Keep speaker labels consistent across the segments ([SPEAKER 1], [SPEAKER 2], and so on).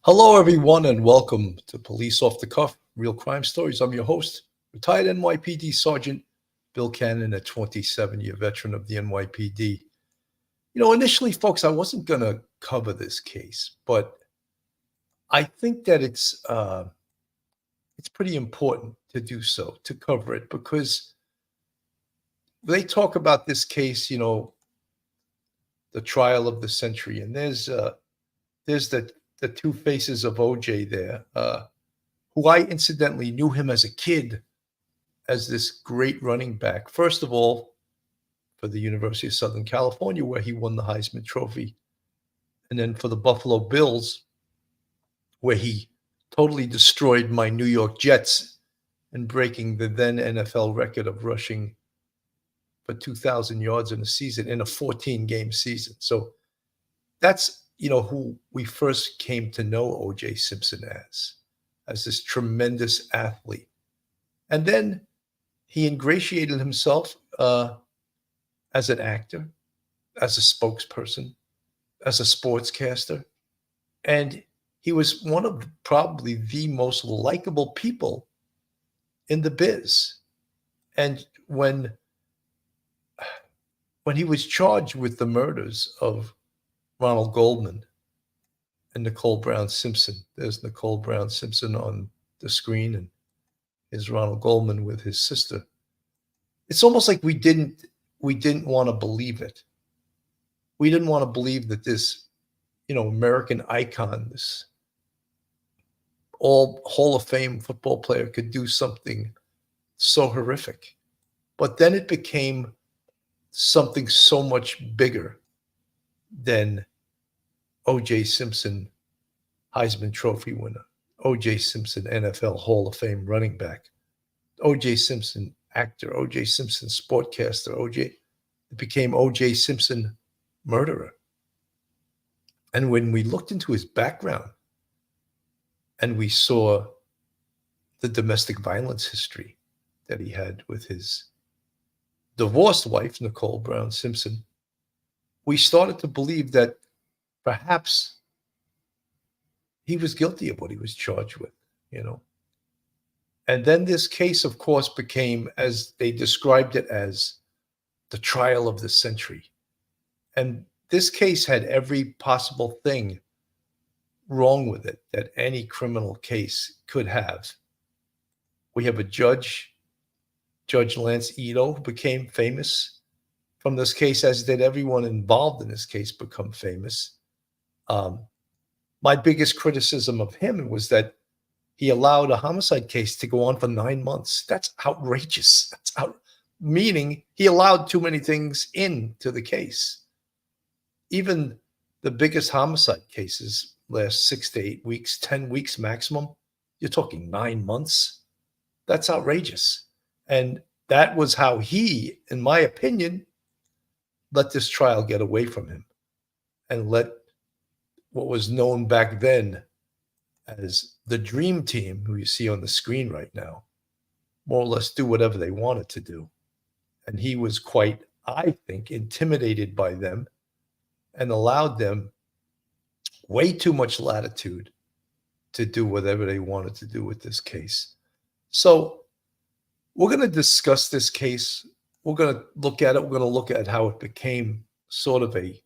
[SPEAKER 1] Hello, everyone, and welcome to Police Off the Cuff, Real Crime Stories. I'm your host, retired NYPD Sergeant Bill Cannon, a 27-year veteran of the NYPD. Initially, folks, I wasn't going to cover this case, but I think that it's pretty important to do so, to cover it, because they talk about this case, the trial of the century, and there's the two faces of OJ there, who I incidentally knew him as a kid as this great running back. First of all, for the University of Southern California, where he won the Heisman Trophy. And then for the Buffalo Bills, where he totally destroyed my New York Jets and breaking the then NFL record of rushing for 2,000 yards in a season, in a 14-game season. So that's who we first came to know OJ Simpson as this tremendous athlete. And then he ingratiated himself as an actor, as a spokesperson, as a sportscaster. And he was one of probably the most likable people in the biz. And when he was charged with the murders of Ronald Goldman and Nicole Brown Simpson. There's Nicole Brown Simpson on the screen, and here's Ronald Goldman with his sister. It's almost like we didn't want to believe it. We didn't want to believe that this, American icon, this all Hall of Fame football player could do something so horrific. But then it became something so much bigger than OJ Simpson, Heisman Trophy winner, OJ Simpson, NFL Hall of Fame running back, OJ Simpson, actor, OJ Simpson, sportcaster, it became OJ Simpson, murderer. And when we looked into his background and we saw the domestic violence history that he had with his divorced wife, Nicole Brown Simpson, we started to believe that perhaps he was guilty of what he was charged with, And then this case, of course, became, as they described it, as the trial of the century. And this case had every possible thing wrong with it that any criminal case could have. We have a judge, Judge Lance Ito, who became famous from this case, as did everyone involved in this case become famous. My biggest criticism of him was that he allowed a homicide case to go on for 9 months. That's outrageous. Meaning he allowed too many things into the case. Even the biggest homicide cases last 6 to 8 weeks, 10 weeks maximum. You're talking 9 months. That's outrageous. And that was how he, in my opinion, let this trial get away from him and let what was known back then as the Dream Team, who you see on the screen right now, more or less do whatever they wanted to do. And he was quite, I think, intimidated by them and allowed them way too much latitude to do whatever they wanted to do with this case. So we're going to discuss this case. We're going to look at it. We're going to look at how it became sort of a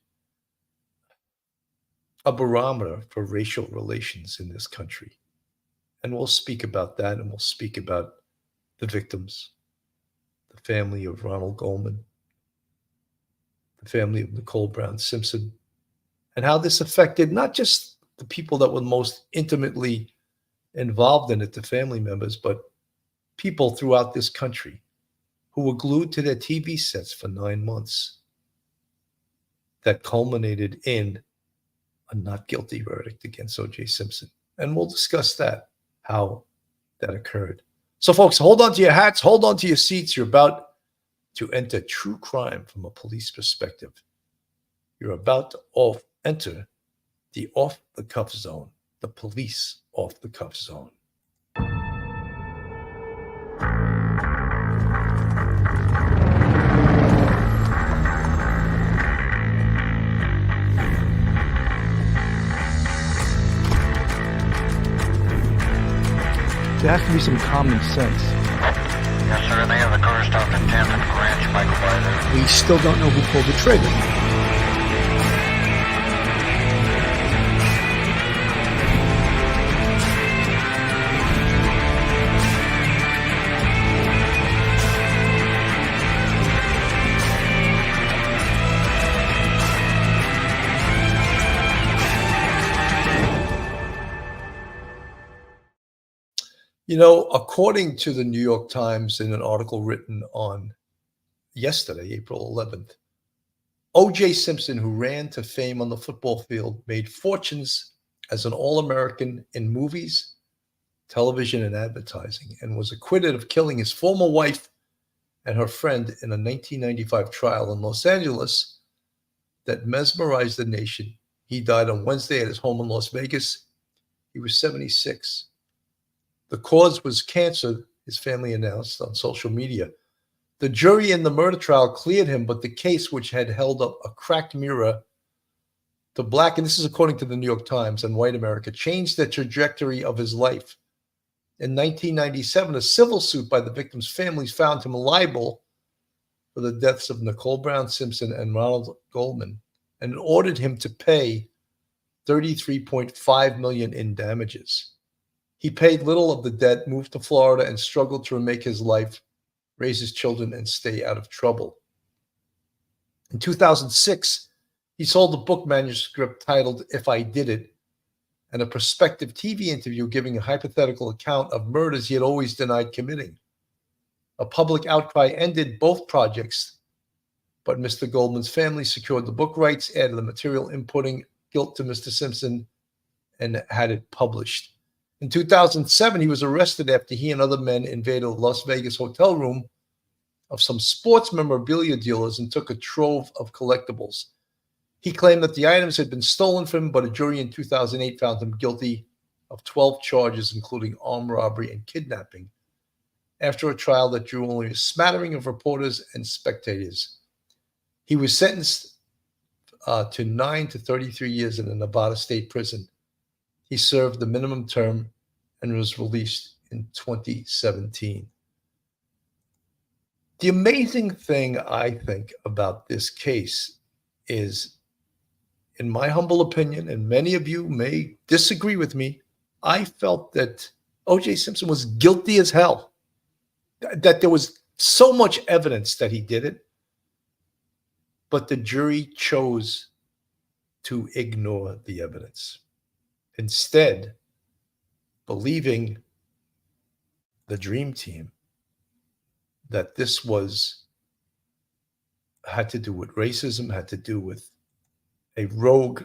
[SPEAKER 1] barometer for racial relations in this country. And we'll speak about that, and we'll speak about the victims, the family of Ronald Goldman, the family of Nicole Brown Simpson, and how this affected not just the people that were most intimately involved in it, the family members, but people throughout this country who were glued to their TV sets for 9 months that culminated in a not guilty verdict against OJ Simpson. And we'll discuss that, how that occurred. So, folks, hold on to your hats, hold on to your seats. You're about to enter true crime from a police perspective. You're about to enter the off-the-cuff zone, the police off-the-cuff zone.
[SPEAKER 2] to be some common sense.
[SPEAKER 3] Yes, sir. They have the car stopped at 10th and Ranch Michael by there.
[SPEAKER 2] We still don't know who pulled the trigger.
[SPEAKER 1] You know, according to the New York Times in an article written on yesterday, April 11th, OJ Simpson, who ran to fame on the football field, made fortunes as an All-American in movies, television, and advertising, and was acquitted of killing his former wife and her friend in a 1995 trial in Los Angeles that mesmerized the nation. He died on Wednesday at his home in Las Vegas. He was 76. The cause was cancer, his family announced on social media. The jury in the murder trial cleared him, but the case, which had held up a cracked mirror to black, and this is according to the New York Times, and white America, changed the trajectory of his life. In 1997, a civil suit by the victims' families found him liable for the deaths of Nicole Brown Simpson and Ronald Goldman, and ordered him to pay $33.5 million in damages. He paid little of the debt, moved to Florida, and struggled to remake his life, raise his children, and stay out of trouble. In 2006, he sold a book manuscript titled If I Did It, and a prospective TV interview giving a hypothetical account of murders he had always denied committing. A public outcry ended both projects, but Mr. Goldman's family secured the book rights, added the material imputing guilt to Mr. Simpson, and had it published. In 2007, he was arrested after he and other men invaded a Las Vegas hotel room of some sports memorabilia dealers and took a trove of collectibles. He claimed that the items had been stolen from him, but a jury in 2008 found him guilty of 12 charges, including armed robbery and kidnapping, after a trial that drew only a smattering of reporters and spectators. He was sentenced to 9 to 33 years in a Nevada state prison. He served the minimum term and was released in 2017. The amazing thing, I think, about this case is, in my humble opinion, and many of you may disagree with me, I felt that OJ Simpson was guilty as hell, that there was so much evidence that he did it, but the jury chose to ignore the evidence. Instead, believing the dream team that this had to do with racism, had to do with a rogue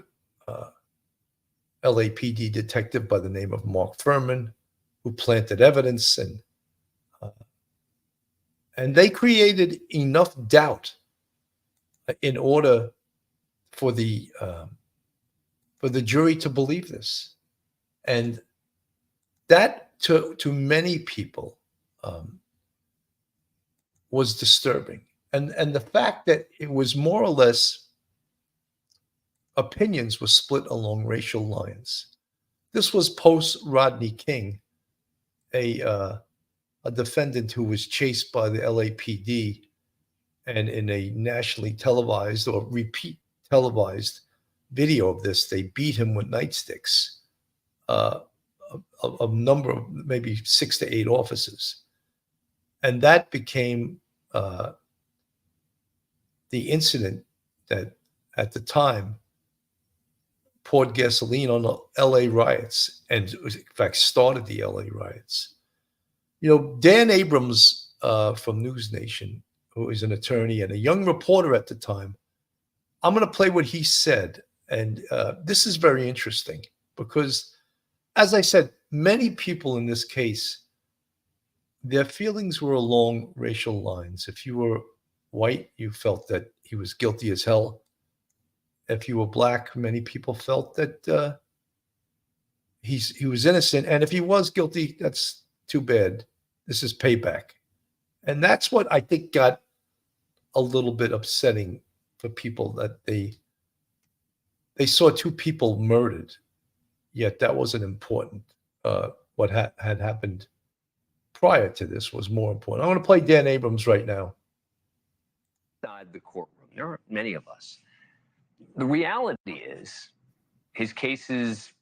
[SPEAKER 1] LAPD detective by the name of Mark Furman, who planted evidence, and they created enough doubt in order for the jury to believe this. And that, to many people, was disturbing. And the fact that it was more or less opinions were split along racial lines. This was post Rodney King, a defendant who was chased by the LAPD, and in a nationally televised or repeat televised video of this, they beat him with nightsticks. A number of maybe 6 to 8 officers. And that became the incident that at the time poured gasoline on the LA riots, and in fact started the LA riots. You know, Dan Abrams from News Nation, who is an attorney and a young reporter at the time, I'm going to play what he said. And this is very interesting because, as I said, many people in this case, their feelings were along racial lines. If you were white, you felt that he was guilty as hell. If you were black, many people felt that he was innocent. And if he was guilty, that's too bad. This is payback. And that's what I think got a little bit upsetting for people, that they saw 2 people murdered, yet that wasn't important, what had happened prior to this was more important. I want to play Dan Abrams right now.
[SPEAKER 4] Inside the courtroom, there are many of us. The reality is his cases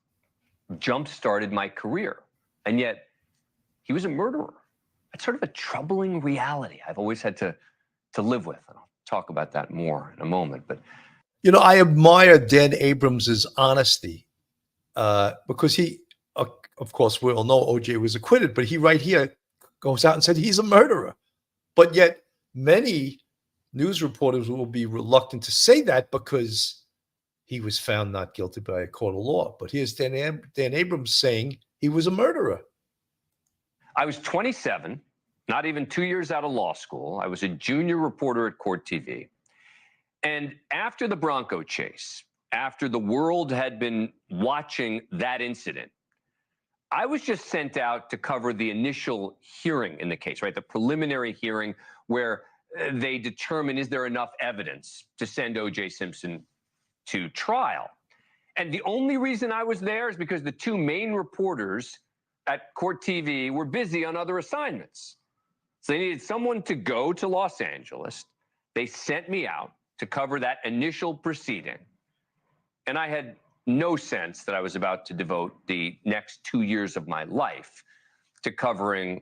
[SPEAKER 4] jump-started my career, and yet he was a murderer. It's sort of a troubling reality I've always had to live with. And I'll talk about that more in a moment. But
[SPEAKER 1] you know, I admire Dan Abrams's honesty because he, of course, we all know OJ was acquitted, but he right here goes out and said he's a murderer. But yet many news reporters will be reluctant to say that because he was found not guilty by a court of law. But here's Dan Abrams saying he was a murderer.
[SPEAKER 4] I was 27, not even 2 years out of law school. I was a junior reporter at Court TV. And after the Bronco chase, after the world had been watching that incident, I was just sent out to cover the initial hearing in the case, right? The preliminary hearing where they determine, is there enough evidence to send OJ Simpson to trial? And the only reason I was there is because the two main reporters at Court TV were busy on other assignments. So they needed someone to go to Los Angeles. They sent me out to cover that initial proceeding. And I had no sense that I was about to devote the next 2 years of my life to covering,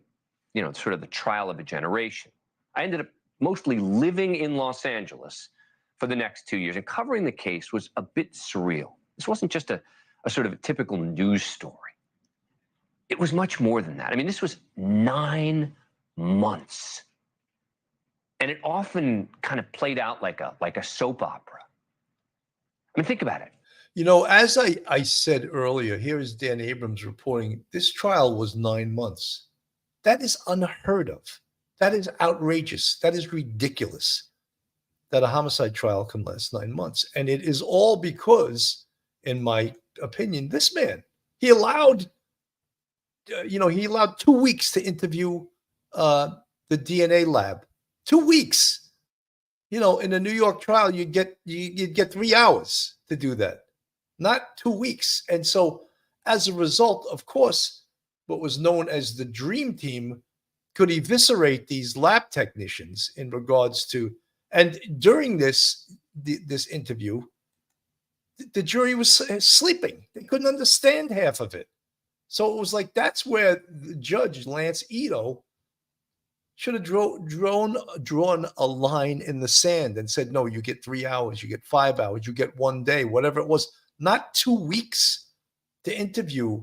[SPEAKER 4] you know, sort of the trial of a generation. I ended up mostly living in Los Angeles for the next 2 years, and covering the case was a bit surreal. This wasn't just a sort of a typical news story. It was much more than that. I mean, this was 9 months. And it often kind of played out like a soap opera. I mean, think about it.
[SPEAKER 1] You know, as I said earlier, here is Dan Abrams reporting this trial was 9 months. That is unheard of. That is outrageous. That is ridiculous that a homicide trial can last 9 months. And it is all because, in my opinion, this man, he allowed 2 weeks to interview the DNA lab. 2 weeks. You know, in a New York trial, you'd get 3 hours to do that, not 2 weeks. And so as a result, of course, what was known as the dream team could eviscerate these lab technicians in regards to, and during this interview, the jury was sleeping. They couldn't understand half of it. So it was like, that's where the judge, Lance Ito, should have drawn a line in the sand and said, no, you get 3 hours, you get 5 hours, you get 1 day, whatever it was, not 2 weeks to interview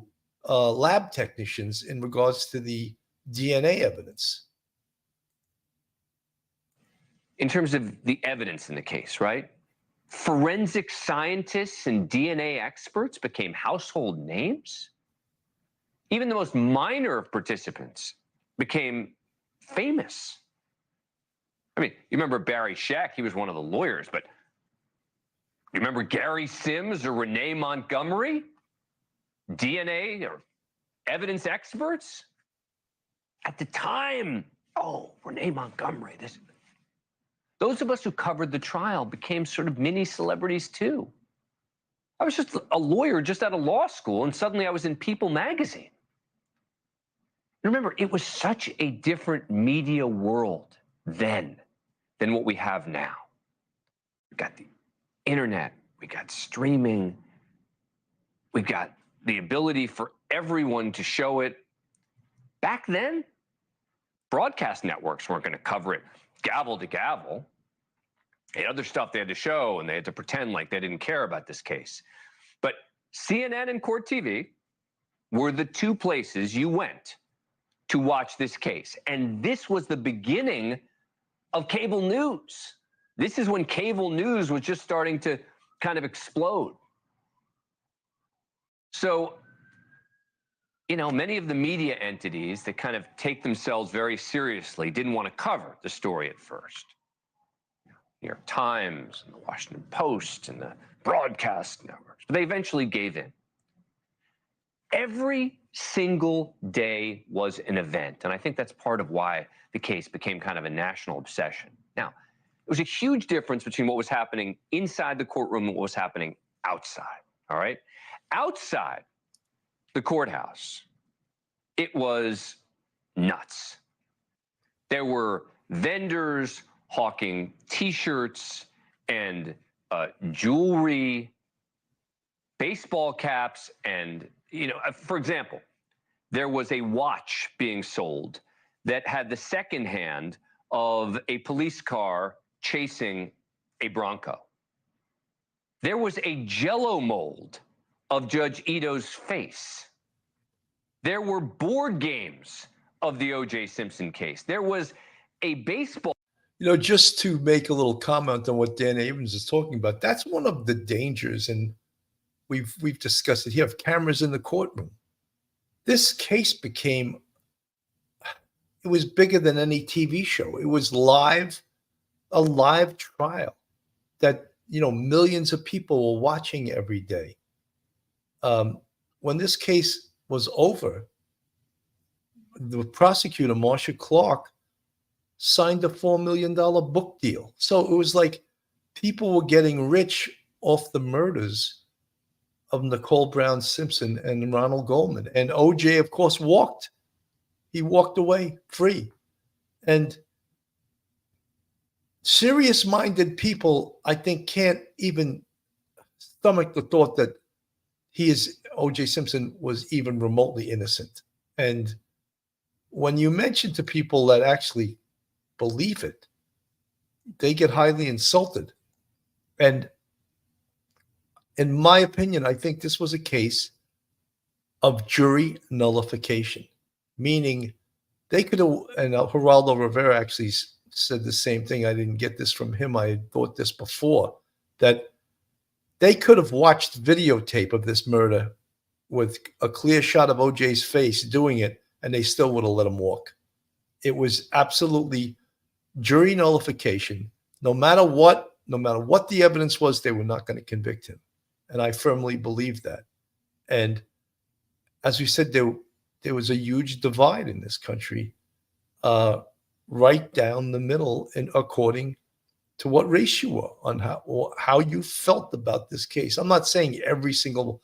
[SPEAKER 1] lab technicians in regards to the DNA evidence.
[SPEAKER 4] In terms of the evidence in the case, right? Forensic scientists and DNA experts became household names. Even the most minor of participants became famous. I mean, you remember Barry Scheck, he was one of the lawyers, but you remember Gary Sims or Renee Montgomery? DNA or evidence experts? At the time, oh, Renee Montgomery. Those of us who covered the trial became sort of mini celebrities too. I was just a lawyer just out of law school, and suddenly I was in People magazine. Remember, it was such a different media world then than what we have now. We got the internet, we got streaming, we got the ability for everyone to show it. Back then, broadcast networks weren't going to cover it gavel to gavel. They had other stuff they had to show, and they had to pretend like they didn't care about this case. But CNN and Court TV were the two places you went to watch this case. And this was the beginning of cable news. This is when cable news was just starting to kind of explode. So, you know, many of the media entities that kind of take themselves very seriously didn't want to cover the story at first. New York Times and the Washington Post and the broadcast networks, but they eventually gave in. Every single day was an event, and I think that's part of why the case became kind of a national obsession. Now, it was a huge difference between what was happening inside the courtroom and what was happening outside, all right? Outside the courthouse, it was nuts. There were vendors hawking T-shirts and jewelry, baseball caps, and, for example, there was a watch being sold that had the second hand of a police car chasing a Bronco. There was a Jell-O mold of Judge Ito's face. There were board games of the OJ Simpson case. There was a baseball.
[SPEAKER 1] Just to make a little comment on what Dan Abrams is talking about, that's one of the dangers, and we've discussed it here, of cameras in the courtroom. This case it was bigger than any TV show. It was a live trial that, millions of people were watching every day. When this case was over, the prosecutor, Marsha Clark, signed a $4 million book deal. So it was like people were getting rich off the murders of Nicole Brown Simpson and Ronald Goldman. And OJ, of course, walked away free. And serious-minded people, I think, can't even stomach the thought that OJ Simpson was even remotely innocent. And when you mention to people that actually believe it, they get highly insulted. And in my opinion, I think this was a case of jury nullification, meaning they could have, and Geraldo Rivera actually said the same thing. I didn't get this from him. I had thought this before, that they could have watched videotape of this murder with a clear shot of OJ's face doing it, and they still would have let him walk. It was absolutely jury nullification. No matter what the evidence was, they were not going to convict him. And I firmly believe that. And as we said, there was a huge divide in this country, right down the middle, and according to what race you were, on how you felt about this case. I'm not saying every single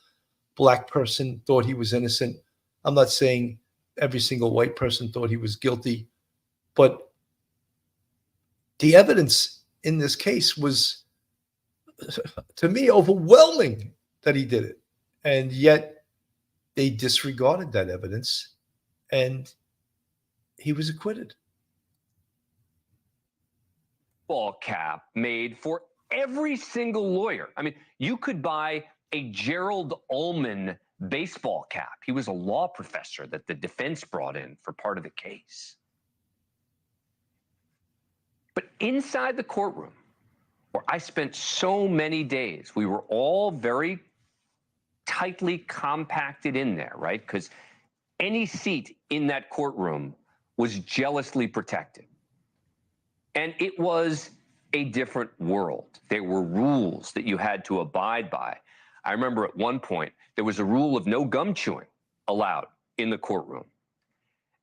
[SPEAKER 1] black person thought he was innocent. I'm not saying every single white person thought he was guilty. But the evidence in this case was, to me, overwhelming that he did it. And yet they disregarded that evidence, and he was acquitted.
[SPEAKER 4] Ball cap made for every single lawyer. I mean, you could buy a Gerald Ullman baseball cap. He was a law professor that the defense brought in for part of the case. But inside the courtroom, where I spent so many days, we were all very tightly compacted in there, right? Because any seat in that courtroom was jealously protected. And it was a different world. There were rules that you had to abide by. I remember at one point, there was a rule of no gum chewing allowed in the courtroom.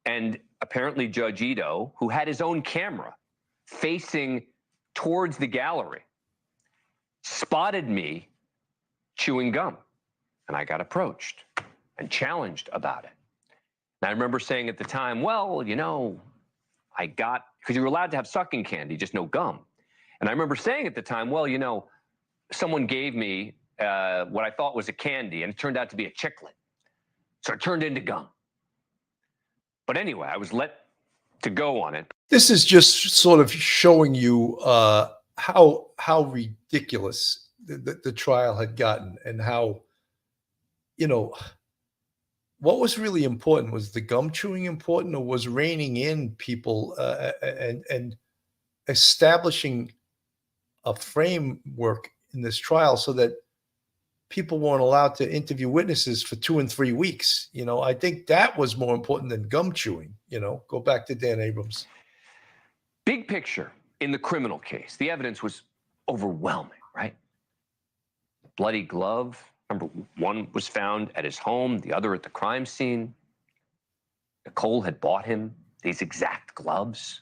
[SPEAKER 4] And apparently Judge Ito, who had his own camera facing towards the gallery, spotted me chewing gum. And I got approached and challenged about it. And I remember saying at the time, well, because you were allowed to have sucking candy, just no gum. And I remember saying at the time, well, someone gave me what I thought was a candy, and it turned out to be a chiclet. So it turned into gum. But anyway, I was let to go on it.
[SPEAKER 1] This is just sort of showing you how ridiculous the trial had gotten, and how, what was really important. Was the gum chewing important, or was reining in people and establishing a framework in this trial so that people weren't allowed to interview witnesses for 2 and 3 weeks? I think that was more important than gum chewing. Go back to Dan Abrams.
[SPEAKER 4] Big picture, in the criminal case, the evidence was overwhelming, right? Bloody glove. Remember, one was found at his home, the other at the crime scene. Nicole had bought him these exact gloves.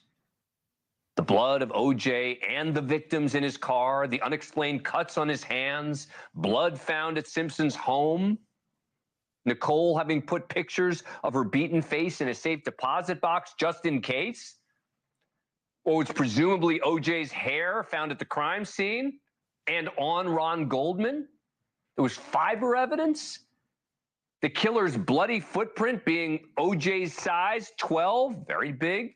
[SPEAKER 4] The blood of OJ and the victims in his car, the unexplained cuts on his hands, blood found at Simpson's home. Nicole having put pictures of her beaten face in a safe deposit box just in case? Or it's presumably OJ's hair found at the crime scene and on Ron Goldman? There was fiber evidence. The killer's bloody footprint being OJ's size, 12, very big.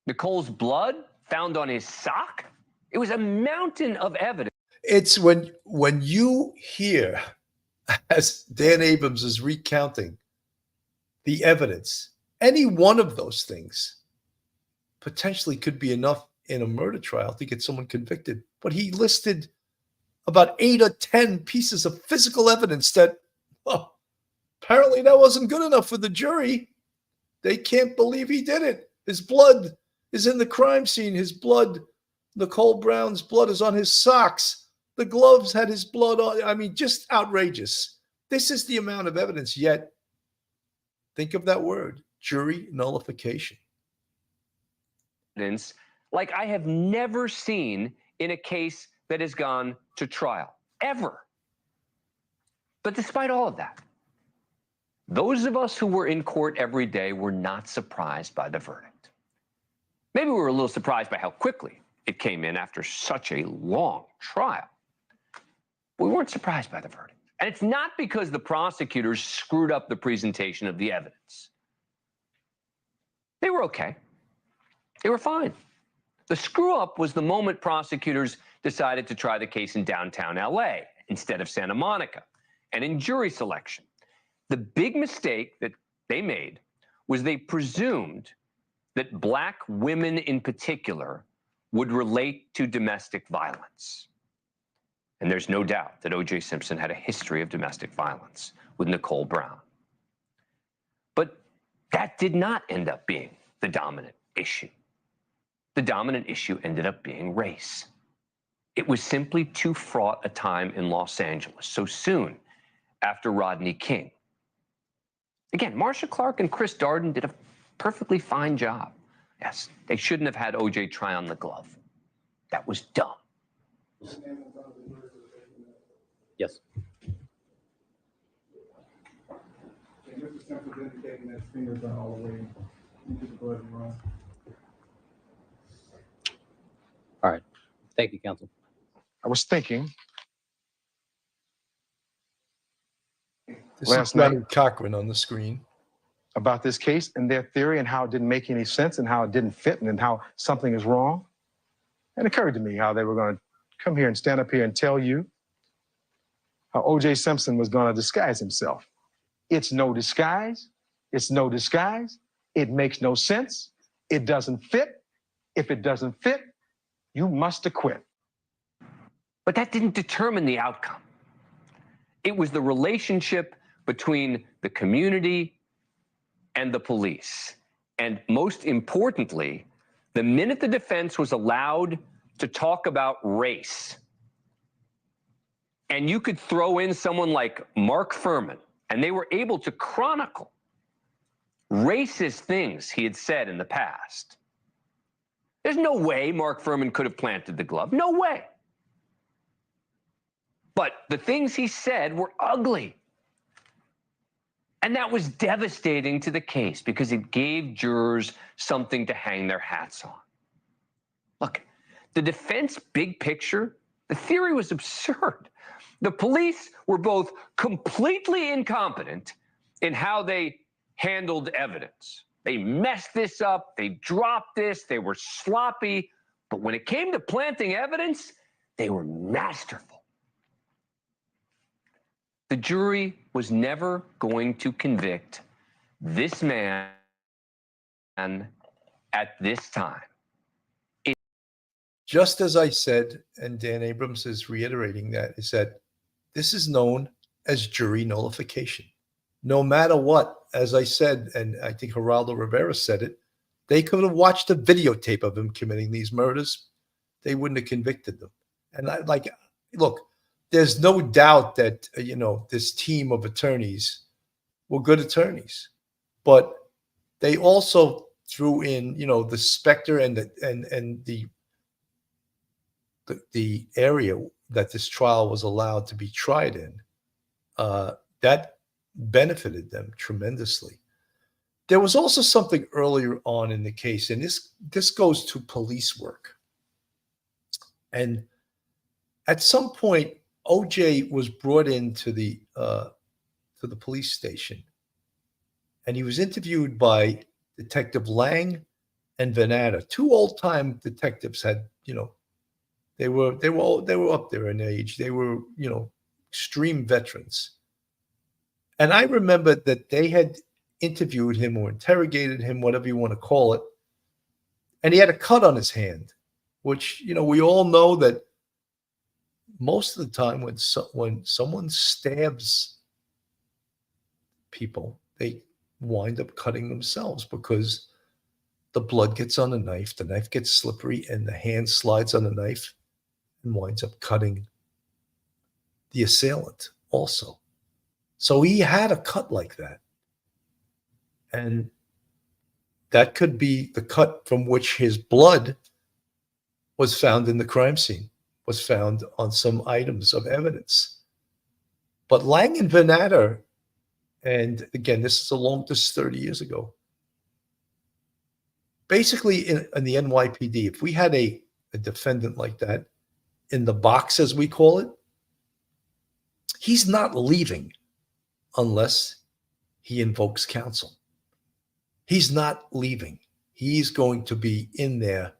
[SPEAKER 4] Nicole's blood found on his sock. It was a mountain of evidence.
[SPEAKER 1] It's when you hear, as Dan Abrams is recounting the evidence, any one of those things potentially could be enough in a murder trial to get someone convicted. But he listed about 8 or 10 pieces of physical evidence that, well, apparently that wasn't good enough for the jury. They can't believe he did it. His blood is in the crime scene. His blood, Nicole Brown's blood, is on his socks. The gloves had his blood on. I mean, just outrageous. This is the amount of evidence. Yet, think of that word, jury nullification.
[SPEAKER 4] Like I have never seen in a case that has gone to trial, ever. But despite all of that, those of us who were in court every day were not surprised by the verdict. Maybe we were a little surprised by how quickly it came in after such a long trial. We weren't surprised by the verdict. And it's not because the prosecutors screwed up the presentation of the evidence. They were okay. They were fine. The screw up was the moment prosecutors decided to try the case in downtown LA instead of Santa Monica, and in jury selection. The big mistake that they made was they presumed that Black women in particular would relate to domestic violence. And there's no doubt that OJ Simpson had a history of domestic violence with Nicole Brown. But that did not end up being the dominant issue. The dominant issue ended up being race. It was simply too fraught a time in Los Angeles, so soon after Rodney King. Again, Marcia Clark and Chris Darden did a perfectly fine job. Yes, they shouldn't have had OJ try on the glove. That was dumb.
[SPEAKER 5] Yes.
[SPEAKER 6] And Mr. Simpson indicating that his fingers are all the way into the blood and run.
[SPEAKER 5] All right. Thank you, counsel.
[SPEAKER 7] I was thinking
[SPEAKER 1] This
[SPEAKER 7] Last
[SPEAKER 1] is
[SPEAKER 7] night-
[SPEAKER 1] Ronald Cochran on the screen.
[SPEAKER 7] about this case and their theory and how it didn't make any sense and how it didn't fit and how something is wrong. It occurred to me how they were going to come here and stand up here and tell you how OJ Simpson was going to disguise himself. It's no disguise. It's no disguise. It makes no sense. It doesn't fit. If it doesn't fit, you must acquit.
[SPEAKER 4] But that didn't determine the outcome. It was the relationship between the community and the police. And most importantly, the minute the defense was allowed to talk about race, and you could throw in someone like Mark Furman, and they were able to chronicle racist things he had said in the past. There's no way Mark Furman could have planted the glove. No way. But the things he said were ugly. And that was devastating to the case because it gave jurors something to hang their hats on. Look, the defense big picture, the theory was absurd. The police were both completely incompetent in how they handled evidence. They messed this up, they dropped this, they were sloppy, but when it came to planting evidence, they were masterful. The jury was never going to convict this man at this time.
[SPEAKER 1] Just as I said, and Dan Abrams is reiterating that, is that this is known as jury nullification. No matter what, as I said, and I think Geraldo Rivera said it, they could have watched a videotape of him committing these murders. They wouldn't have convicted them. And look, there's no doubt that, this team of attorneys were good attorneys, but they also threw in, the specter and the area that this trial was allowed to be tried in. That benefited them tremendously. There was also something earlier on in the case, and this goes to police work. And at some point, OJ was brought into the police station, and he was interviewed by Detective Lang and Venata, two old-time detectives. Had they were up there in age. They were extreme veterans. And I remember that they had interviewed him or interrogated him, whatever you want to call it, and he had a cut on his hand, which we all know that most of the time when someone stabs people, they wind up cutting themselves because the blood gets on the knife gets slippery, and the hand slides on the knife and winds up cutting the assailant also. So he had a cut like that. And that could be the cut from which his blood was found in the crime scene, was found on some items of evidence. But Lang and Venata, and again, this is 30 years ago. Basically, in the NYPD, if we had a defendant like that in the box, as we call it, he's not leaving unless he invokes counsel. He's not leaving. He's going to be in there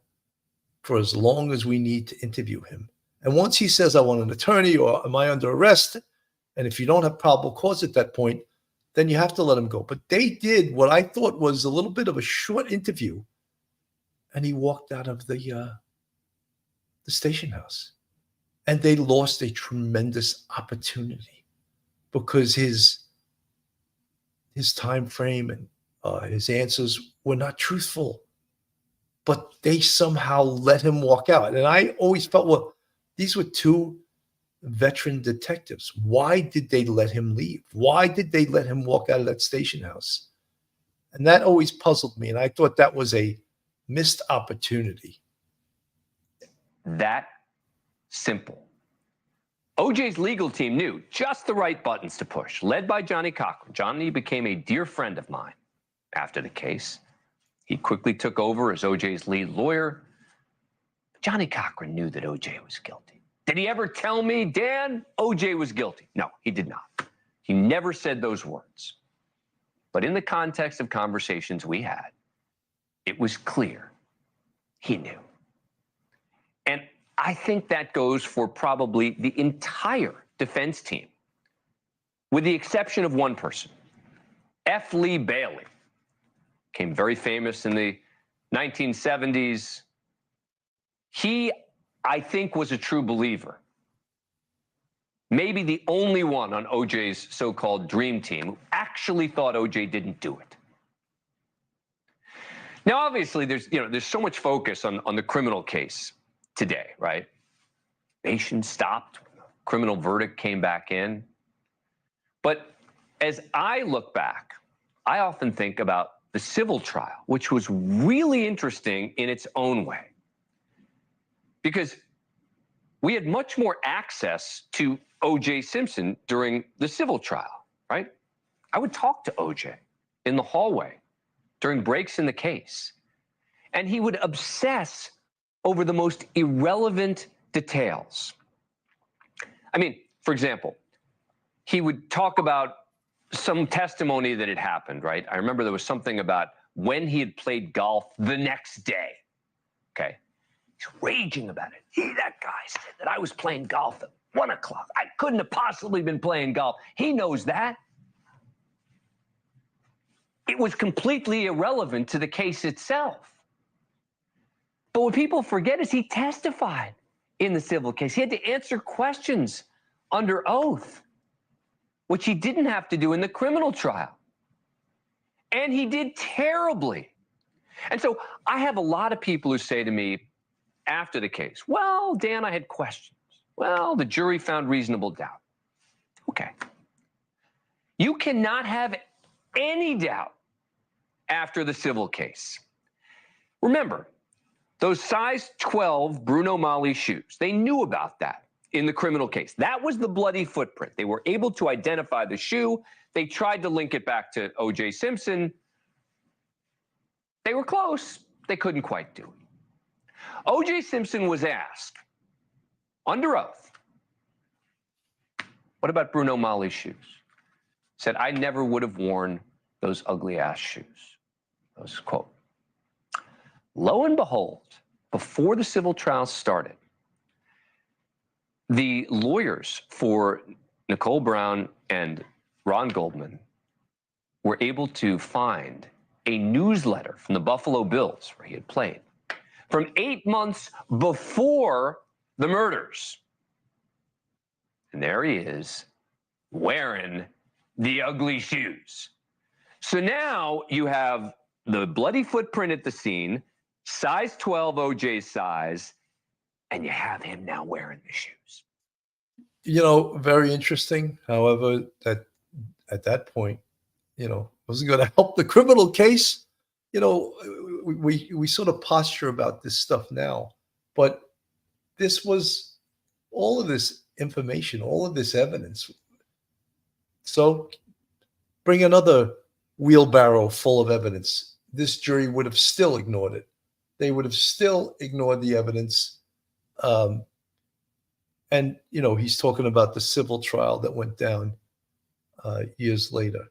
[SPEAKER 1] for as long as we need to interview him. And once he says, I want an attorney, or am I under arrest? And if you don't have probable cause at that point, then you have to let him go. But they did what I thought was a little bit of a short interview, and he walked out of the station house. And they lost a tremendous opportunity because his time frame and his answers were not truthful, but they somehow let him walk out. And I always felt, well, these were two veteran detectives. Why did they let him leave? Why did they let him walk out of that station house? And that always puzzled me. And I thought that was a missed opportunity.
[SPEAKER 4] That simple. OJ's legal team knew just the right buttons to push, led by Johnny Cochran. Johnny became a dear friend of mine after the case. He quickly took over as OJ's lead lawyer. Johnny Cochran knew that OJ was guilty. Did he ever tell me, Dan, OJ was guilty? No, he did not. He never said those words. But in the context of conversations we had, it was clear he knew. And I think that goes for probably the entire defense team, with the exception of one person. F. Lee Bailey became very famous in the 1970s. He, I think, was a true believer. Maybe the only one on OJ's so-called dream team who actually thought OJ didn't do it. Now, obviously, there's so much focus on the criminal case today, right? Nation stopped when the criminal verdict came back in. But as I look back, I often think about the civil trial, which was really interesting in its own way. Because we had much more access to OJ Simpson during the civil trial, right? I would talk to OJ in the hallway during breaks in the case, and he would obsess over the most irrelevant details. I mean, for example, he would talk about some testimony that had happened, right? I remember there was something about when he had played golf the next day, okay? He's raging about it. That guy said that I was playing golf at 1 o'clock. I couldn't have possibly been playing golf. He knows that. It was completely irrelevant to the case itself. But what people forget is he testified in the civil case. He had to answer questions under oath, which he didn't have to do in the criminal trial. And he did terribly. And so I have a lot of people who say to me after the case, well, Dan, I had questions. Well, the jury found reasonable doubt. Okay. You cannot have any doubt after the civil case. Remember, those size 12 Bruno Magli shoes, they knew about that in the criminal case. That was the bloody footprint. They were able to identify the shoe They tried to link it back to OJ Simpson. They were close. They couldn't quite do it. OJ Simpson was asked under oath, what about Bruno Mali's shoes? Said, I never would have worn those ugly ass shoes. That was his quote. Lo and behold, before the civil trial started, the lawyers for Nicole Brown and Ron Goldman were able to find a newsletter from the Buffalo Bills, where he had played, from 8 months before the murders. And there he is, wearing the ugly shoes. So now you have the bloody footprint at the scene, size 12 OJ size, and you have him now wearing the shoes.
[SPEAKER 1] You know, very interesting. However, that at that point, you know, wasn't going to help the criminal case. You know, we sort of posture about this stuff now, but this was all of this information, all of this evidence. So bring another wheelbarrow full of evidence. This jury would have still ignored it. They would have still ignored the evidence. And, you know, he's talking about the civil trial that went down years later.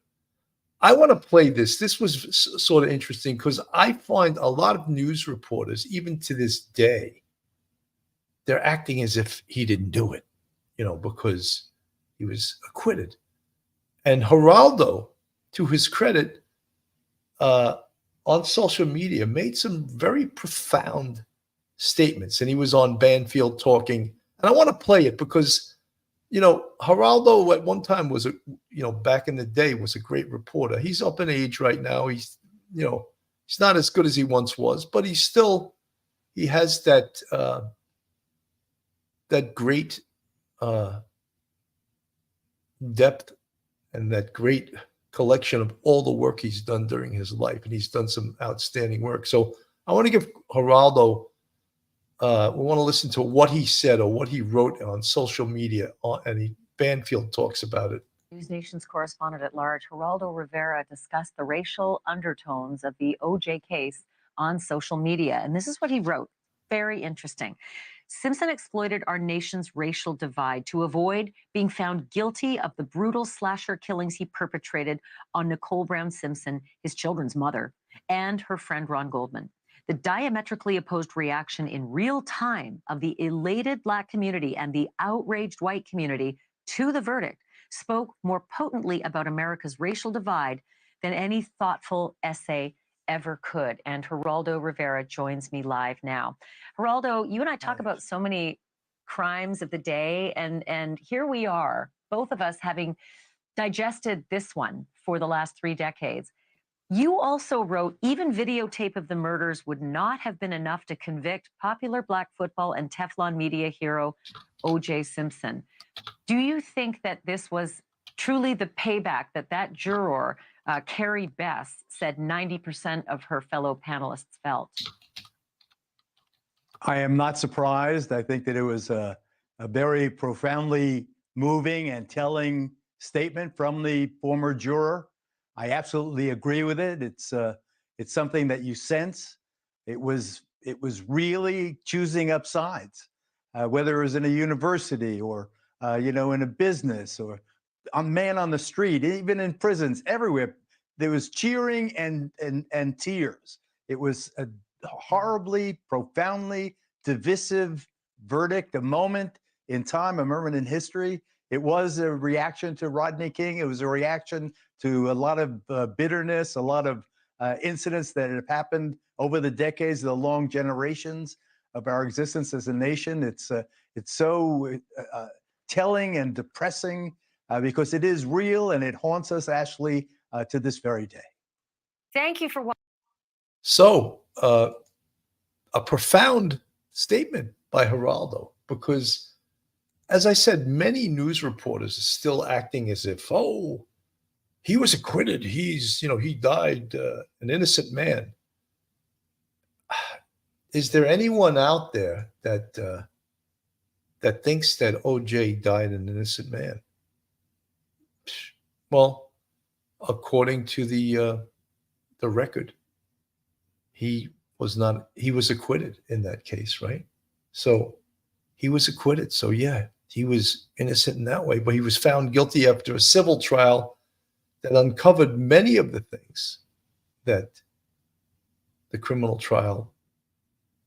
[SPEAKER 1] I want to play this. This was sort of interesting because I find a lot of news reporters, even to this day, they're acting as if he didn't do it, you know, because he was acquitted. And Geraldo, to his credit, on social media, made some very profound statements. And he was on Banfield talking. And I want to play it because, you know, Geraldo at one time was back in the day was a great reporter. He's up in age right now. He's, you know, he's not as good as he once was, but he has that that great depth and that great collection of all the work he's done during his life. And he's done some outstanding work. So I want to give Geraldo, we want to listen to what he said or what he wrote on social media. And Banfield talks about it.
[SPEAKER 8] News Nation's correspondent at large, Geraldo Rivera, discussed the racial undertones of the OJ case on social media. And this is what he wrote. Very interesting. Simpson exploited our nation's racial divide to avoid being found guilty of the brutal slasher killings he perpetrated on Nicole Brown Simpson, his children's mother, and her friend Ron Goldman. The diametrically opposed reaction in real time of the elated Black community and the outraged white community to the verdict spoke more potently about America's racial divide than any thoughtful essay ever could. And Geraldo Rivera joins me live now. Geraldo, you and I talk about so many crimes of the day, and here we are, both of us having digested this one for the last 3 decades. You also wrote, even videotape of the murders would not have been enough to convict popular Black football and Teflon media hero OJ Simpson. Do you think that this was truly the payback that juror, Carrie Bess, said 90% of her fellow panelists felt?
[SPEAKER 2] I am not surprised. I think that it was a very profoundly moving and telling statement from the former juror. I absolutely agree with it. It's something that you sense. It was really choosing up sides, whether it was in a university or in a business or a man on the street, even in prisons, everywhere. There was cheering and tears. It was a horribly, profoundly divisive verdict, a moment in time, a moment in history. It was a reaction to Rodney King. It was a reaction to a lot of bitterness, a lot of incidents that have happened over the decades, the long generations of our existence as a nation. It's so telling and depressing because it is real and it haunts us, Ashley, to this very day.
[SPEAKER 8] Thank you for what.
[SPEAKER 1] So a profound statement by Geraldo, because as I said, many news reporters are still acting as if, oh, he was acquitted. He died, an innocent man. Is there anyone out there that thinks that OJ died an innocent man? Well, according to the record, he was acquitted in that case, right? So he was acquitted. So yeah, he was innocent in that way, but he was found guilty after a civil trial that uncovered many of the things that the criminal trial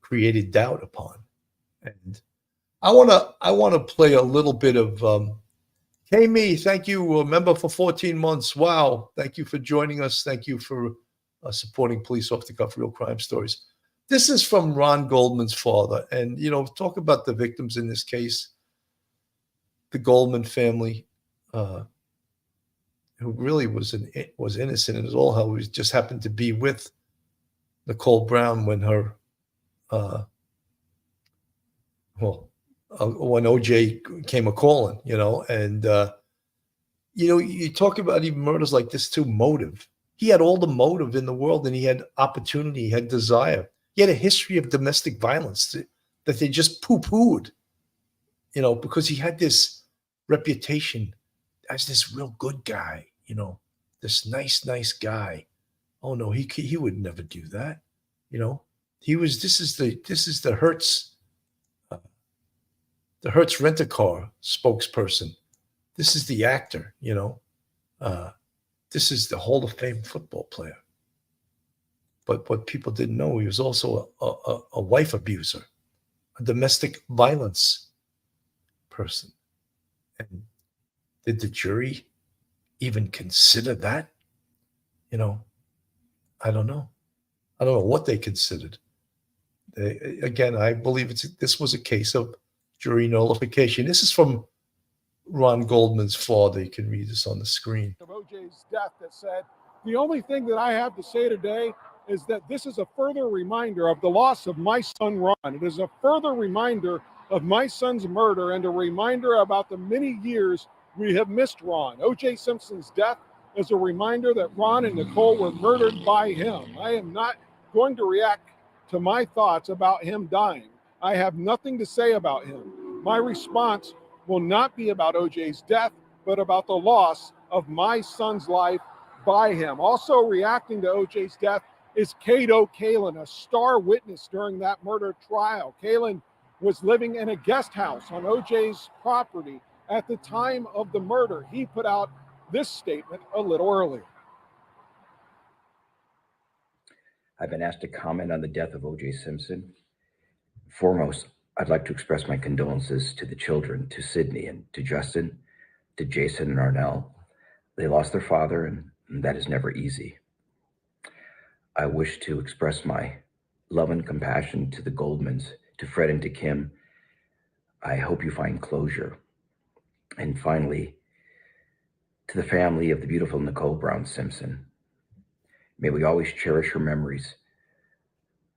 [SPEAKER 1] created doubt upon. And I want to play a little bit of K-Me, thank you, member for 14 months. Wow, thank you for joining us. Thank you for supporting Police Off the Cuff Real Crime Stories. This is from Ron Goldman's father. And, talk about the victims in this case, the Goldman family, who really was innocent in all how he just happened to be with Nicole Brown when her, when OJ came a-calling, and, you talk about even murders like this too, motive. He had all the motive in the world, and he had opportunity, he had desire. He had a history of domestic violence that they just poo-pooed, because he had this reputation as this real good guy, this nice guy. Oh no, he would never do that. This is the Hertz Rent-A-Car spokesperson. This is the actor, this is the Hall of Fame football player. But what people didn't know, he was also a wife abuser, a domestic violence person. And did the jury even consider that? I don't know. I don't know what they considered. Again, I believe this was a case of jury nullification. This is from Ron Goldman's father. You can read this on the screen.
[SPEAKER 6] Of OJ's death that said, the only thing that I have to say today is that this is a further reminder of the loss of my son, Ron. It is a further reminder of my son's murder and a reminder about the many years we have missed Ron. OJ Simpson's death is a reminder that Ron and Nicole were murdered by him. I am not going to react to my thoughts about him dying. I have nothing to say about him. My response will not be about OJ's death, but about the loss of my son's life by him. Also reacting to OJ's death is Kato Kaelin, a star witness during that murder trial. Kaelin was living in a guest house on OJ's property at the time of the murder. He put out this statement a little earlier.
[SPEAKER 9] I've been asked to comment on the death of OJ Simpson. Foremost, I'd like to express my condolences to the children, to Sydney and to Justin, to Jason and Arnell. They lost their father, and that is never easy. I wish to express my love and compassion to the Goldmans, to Fred and to Kim. I hope you find closure. And finally, to the family of the beautiful Nicole Brown Simpson. May we always cherish her memories.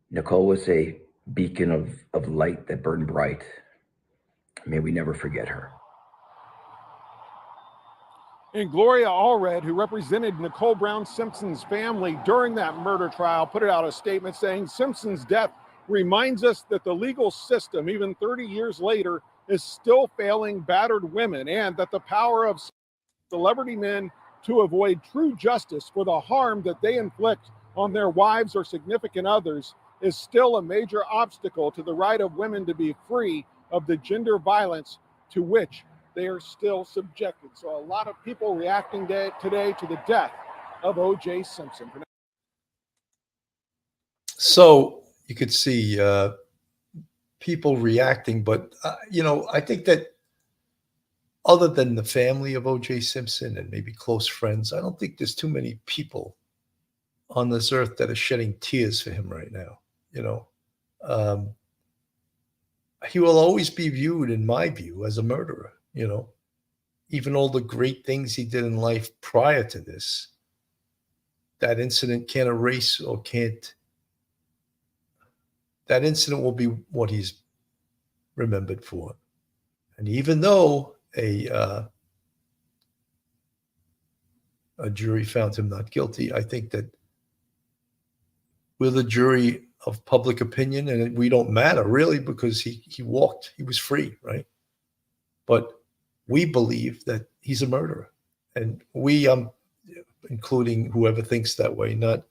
[SPEAKER 9] Nicole was a beacon of light that burned bright. May we never forget her.
[SPEAKER 6] And Gloria Allred, who represented Nicole Brown Simpson's family during that murder trial, put out a statement saying Simpson's death reminds us that the legal system, even 30 years later, is still failing battered women, and that the power of celebrity men to avoid true justice for the harm that they inflict on their wives or significant others is still a major obstacle to the right of women to be free of the gender violence to which they are still subjected. So a lot of people reacting today to the death of OJ Simpson.
[SPEAKER 1] So you could see people reacting, but I think that other than the family of OJ Simpson and maybe close friends, I don't think there's too many people on this earth that are shedding tears for him right now. He will always be viewed, in my view, as a murderer. Even all the great things he did in life prior to this, that incident can't erase or can't. That incident will be what he's remembered for. And even though a jury found him not guilty, I think that we're the jury of public opinion, and we don't matter really, because he walked, he was free, right? But we believe that he's a murderer, and we including whoever thinks that way. I'm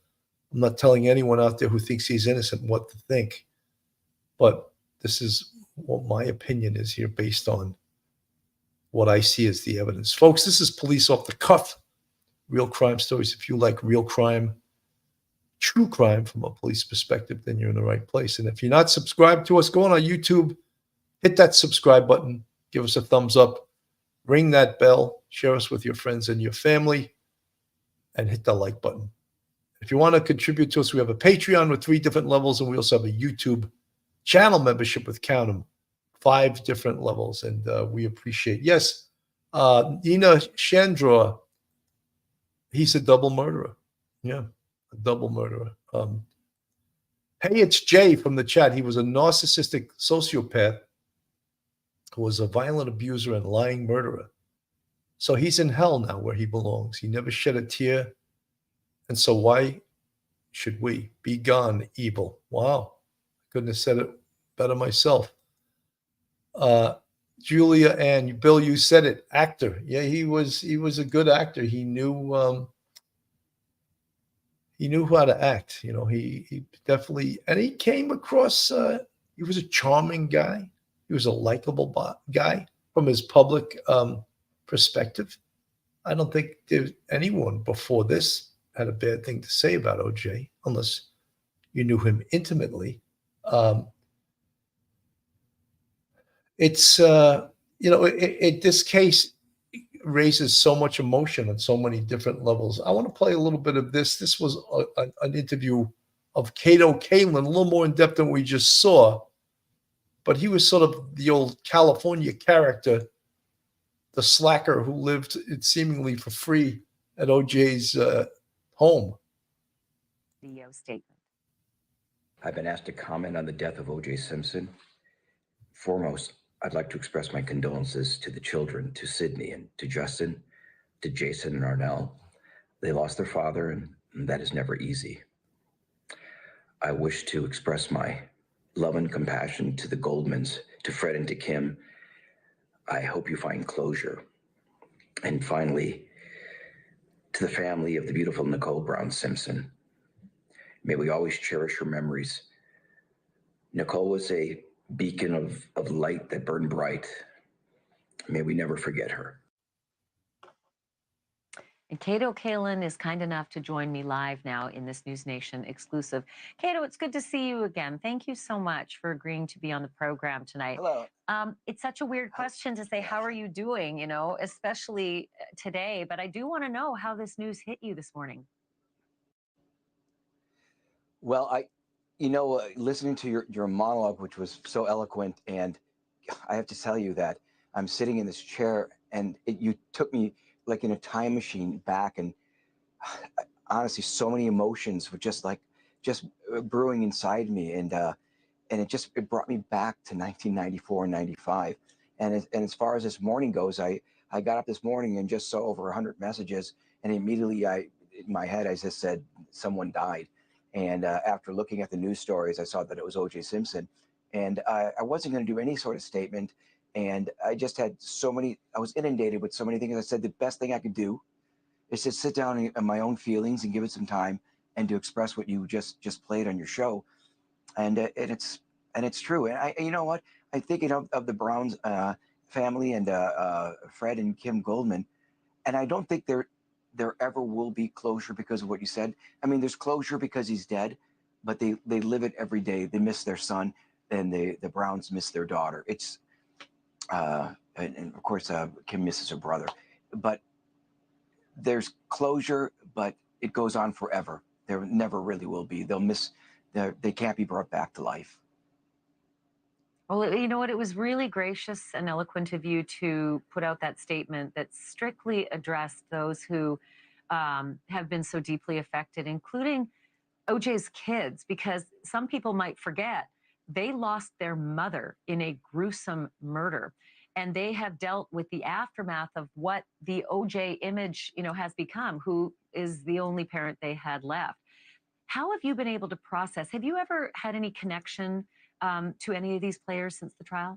[SPEAKER 1] not telling anyone out there who thinks he's innocent what to think, but this is what my opinion is here based on what I see as the evidence. Folks, this is Police Off the Cuff, real crime stories. If you like real crime, true crime from a police perspective, then you're in the right place. And if you're not subscribed to us, go on our YouTube, hit that subscribe button, give us a thumbs up, ring that bell, share us with your friends and your family, and hit the like button. If you want to contribute to us, we have a Patreon with 3 different levels, and we also have a YouTube channel membership with, count them, 5 different levels, and we appreciate. Yes, Nina Chandra, he's a double murderer. Yeah, a double murderer. Hey, it's Jay from the chat. He was a narcissistic sociopath who was a violent abuser and lying murderer. So he's in hell now where he belongs. He never shed a tear. And so why should we? Be gone, evil. Wow. Couldn't have said it better myself. Julia Ann, Bill, you said it. Actor. Yeah, he was a good actor. He knew how to act. You know, he definitely, and he came across, he was a charming guy. He was a likable guy from his public perspective. I don't think there's anyone before this had a bad thing to say about OJ, unless you knew him intimately. It's, this case raises so much emotion on so many different levels. I want to play a little bit of this. This was an interview of Kato Kaelin, a little more in depth than we just saw. But he was sort of the old California character, the slacker who lived seemingly for free at OJ's home.
[SPEAKER 8] CEO statement.
[SPEAKER 9] I've been asked to comment on the death of OJ Simpson. Foremost, I'd like to express my condolences to the children, to Sydney and to Justin, to Jason and Arnell. They lost their father, and that is never easy. I wish to express my love and compassion to the Goldmans, to Fred and to Kim. I hope you find closure. And finally, to the family of the beautiful Nicole Brown Simpson. May we always cherish her memories. Nicole was a beacon of light that burned bright. May we never forget her.
[SPEAKER 8] And Kato Kaelin is kind enough to join me live now in this News Nation exclusive. Kato, it's good to see you again. Thank you so much for agreeing to be on the program tonight.
[SPEAKER 10] Hello.
[SPEAKER 8] It's such a weird question to say, how are you doing, you know, especially today, but I do want to know how this news hit you this morning.
[SPEAKER 10] Well, listening to your monologue, which was so eloquent, and I have to tell you that I'm sitting in this chair, and you took me like in a time machine back, and honestly, so many emotions were just brewing inside me, and it brought me back to 1994 and 95, and as far as this morning goes, I got up this morning and just saw over 100 messages, and immediately in my head I just said someone died. And after looking at the news stories, I saw that it was OJ Simpson. And I wasn't going to do any sort of statement. And I just had I was inundated with so many things. I said the best thing I could do is to sit down on my own feelings and give it some time and to express what you just played on your show. And it's true. And you know what? I'm thinking of the Browns family and Fred and Kim Goldman. And I don't think there ever will be closure because of what you said. I mean, there's closure because he's dead, but they live it every day. They miss their son, and the Browns miss their daughter. It's and of course Kim misses her brother, but there's closure, but it goes on forever. There never really will be. They can't be brought back to life.
[SPEAKER 8] Well, you know what? It was really gracious and eloquent of you to put out that statement that strictly addressed those who have been so deeply affected, including OJ's kids, because some people might forget they lost their mother in a gruesome murder. And they have dealt with the aftermath of what the OJ image, has become, who is the only parent they had left. How have you been able to process? Have you ever had any connection to any of these players since the trial?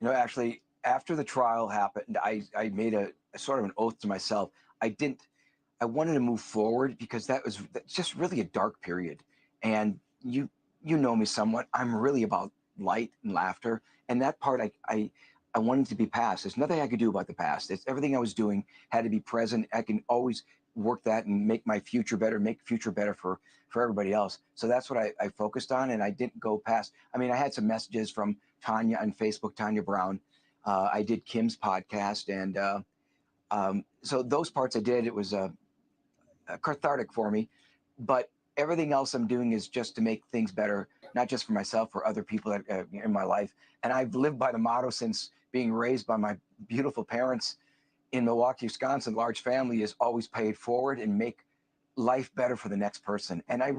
[SPEAKER 10] Actually, after the trial happened, I made a sort of an oath to myself. I wanted to move forward because that's just really a dark period. And you know me somewhat. I'm really about light and laughter, and that part I wanted to be past. There's nothing I could do about the past. It's everything I was doing had to be present. I can always work that and make my future better, make future better for everybody else. So that's what I focused on, and I didn't go past. I mean, I had some messages from Tanya on Facebook, Tanya Brown. I did Kim's podcast, and so those parts I did. It was cathartic for me, but everything else I'm doing is just to make things better, not just for myself, for other people that, in my life. And I've lived by the motto since being raised by my beautiful parents in Milwaukee, Wisconsin. Large family is always pay it forward and make life better for the next person. And I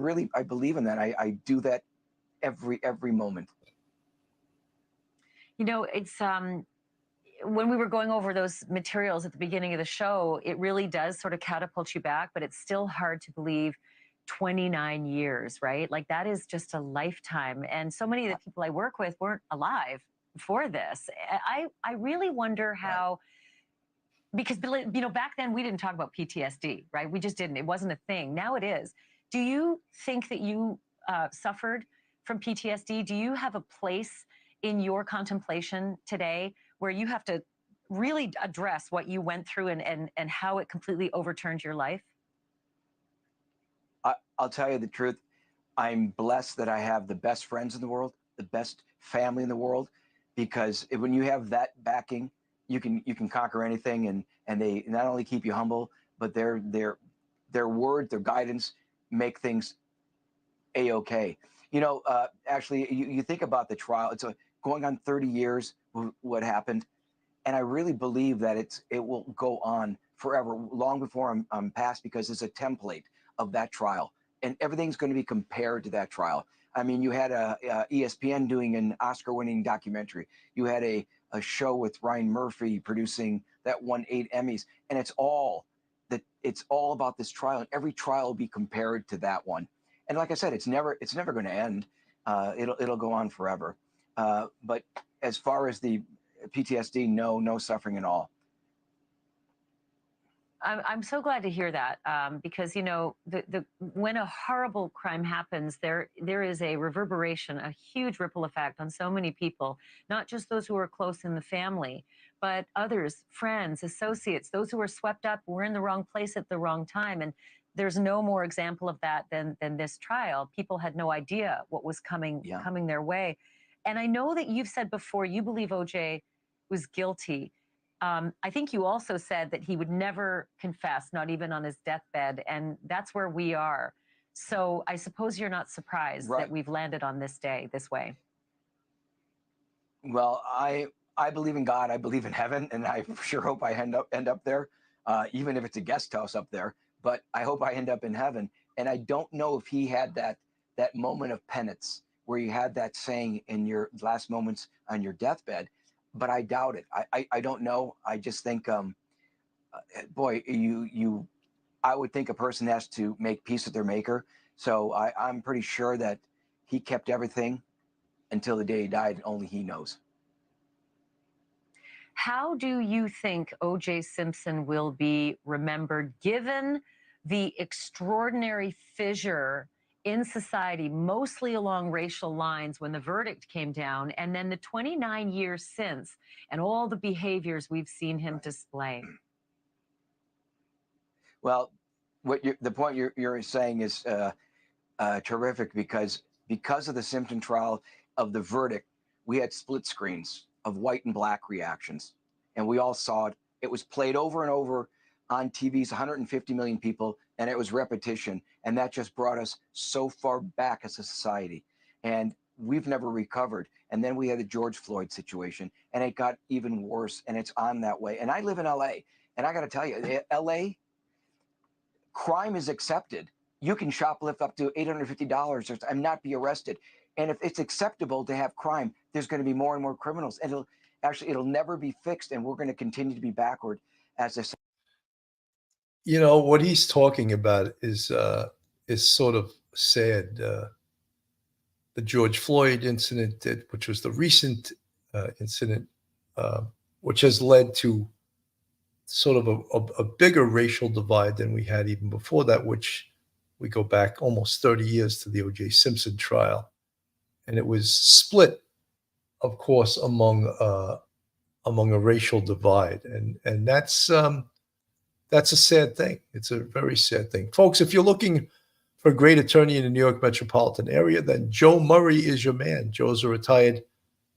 [SPEAKER 10] believe in that. I do that every moment.
[SPEAKER 8] You know, it's when we were going over those materials at the beginning of the show, it really does sort of catapult you back, but it's still hard to believe 29 years, right? Like that is just a lifetime. And so many of the people I work with weren't alive for this. I really wonder how, because, you know, back then we didn't talk about PTSD, right? We just didn't. It wasn't a thing. Now it is. Do you think that you suffered from PTSD? Do you have a place in your contemplation today where you have to really address what you went through and how it completely overturned your life?
[SPEAKER 10] I'll tell you the truth. I'm blessed that I have the best friends in the world, the best family in the world, because when you have that backing, you can conquer anything, and they not only keep you humble, but their word, their guidance make things a-okay. You know, actually, you think about the trial. It's going on 30 years. What happened, and I really believe that it will go on forever, long before I'm passed, because it's a template of that trial, and everything's going to be compared to that trial. I mean, you had a ESPN doing an Oscar-winning documentary. You had a show with Ryan Murphy producing that won 8 Emmys, and it's all about this trial, and every trial will be compared to that one. And like I said, it's never going to end. It'll go on forever. But as far as the PTSD, no suffering at all.
[SPEAKER 8] I'm so glad to hear that, because, you know, when a horrible crime happens, there is a reverberation, a huge ripple effect on so many people, not just those who are close in the family, but others, friends, associates, those who are swept up, were in the wrong place at the wrong time. And there's no more example of that than this trial. People had no idea what was coming their way. And I know that you've said before you believe OJ was guilty. I think you also said that he would never confess, not even on his deathbed, and that's where we are. So I suppose you're not surprised that we've landed on this day this way.
[SPEAKER 10] Well, I believe in God. I believe in heaven, and I sure hope I end up there, even if it's a guest house up there. But I hope I end up in heaven. And I don't know if he had that moment of penance where you had that saying in your last moments on your deathbed. But I doubt it. I don't know. I just think, boy, I would think a person has to make peace with their maker. So I'm pretty sure that he kept everything until the day he died, and only he knows.
[SPEAKER 8] How do you think OJ Simpson will be remembered, given the extraordinary fissure in society, mostly along racial lines, when the verdict came down, and then the 29 years since, and all the behaviors we've seen him display?
[SPEAKER 10] Well, the point you're saying is terrific, because of the Simpson trial, of the verdict, we had split screens of white and black reactions, and we all saw it. It was played over and over on TVs, 150 million people, and it was repetition. And that just brought us so far back as a society. And we've never recovered. And then we had the George Floyd situation, and it got even worse, and it's on that way. And I live in LA, and I got to tell you, LA, crime is accepted. You can shoplift up to $850 and not be arrested. And if it's acceptable to have crime, there's going to be more and more criminals. And it'll never be fixed, and we're going to continue to be backward as a.
[SPEAKER 1] You know, what he's talking about is sort of sad. The George Floyd incident, which was the recent incident, which has led to sort of a bigger racial divide than we had even before that, which we go back almost 30 years to the OJ Simpson trial. And it was split, of course, among a racial divide. And that's a sad thing. It's a very sad thing. Folks, if you're looking for a great attorney in the New York metropolitan area, then Joe Murray is your man. Joe's a retired